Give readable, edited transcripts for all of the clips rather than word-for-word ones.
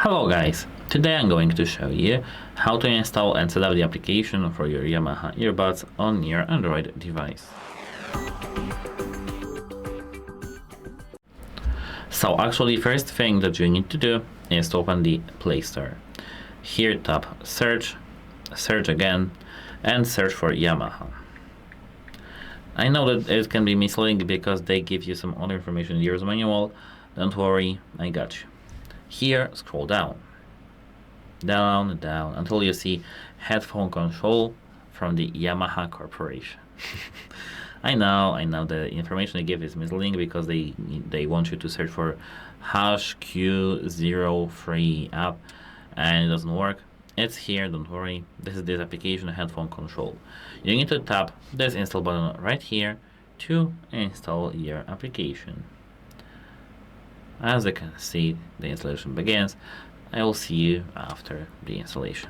Hello guys, today I'm going to show you how to install and set up the application for your Yamaha earbuds on your Android device. So actually first thing that you need to do is to open the Play Store. Here tap search, search again, and search for Yamaha. I know that it can be misleading because they give you some other information in the user manual. Don't worry, I got you. Here, scroll down, down, down, until you see Headphone Control from the Yamaha Corporation. I know the information they give is misleading because they want you to search for Hush Q03 app, and it doesn't work. It's here, don't worry. This is this application, Headphone Control. You need to tap this install button right here to install your application. As you can see, the installation begins. I will see you after the installation.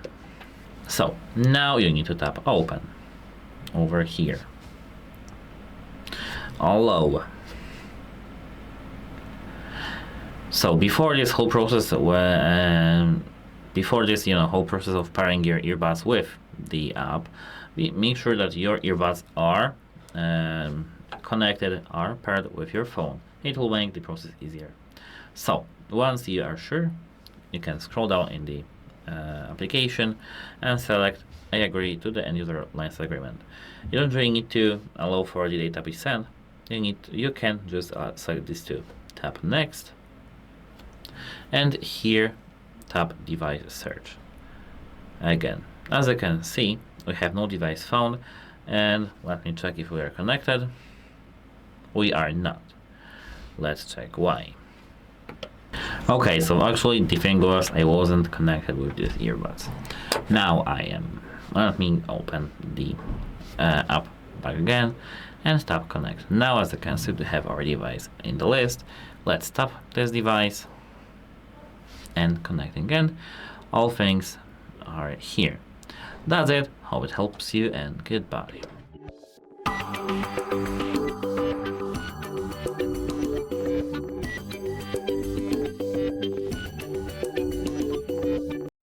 So now you need to tap open over here. Allow. So before this whole process, whole process of pairing your earbuds with the app, make sure that your earbuds are connected, are paired with your phone. It will make the process easier. So once you are sure, you can scroll down in the application and select I agree to the end user license agreement. You don't really need to allow for the data be sent. You can just select these two. Tap next, and here tap device search. Again, as you can see, we have no device found, and let me check if we are connected. We are not. Let's check why. Okay, so actually the thing was I wasn't connected with these earbuds. Now I am. Let me open the app back again and tap connect. Now as you can see, we have our device in the list. Let's tap this device and connect again. All things are here. That's it. Hope it helps you, and goodbye.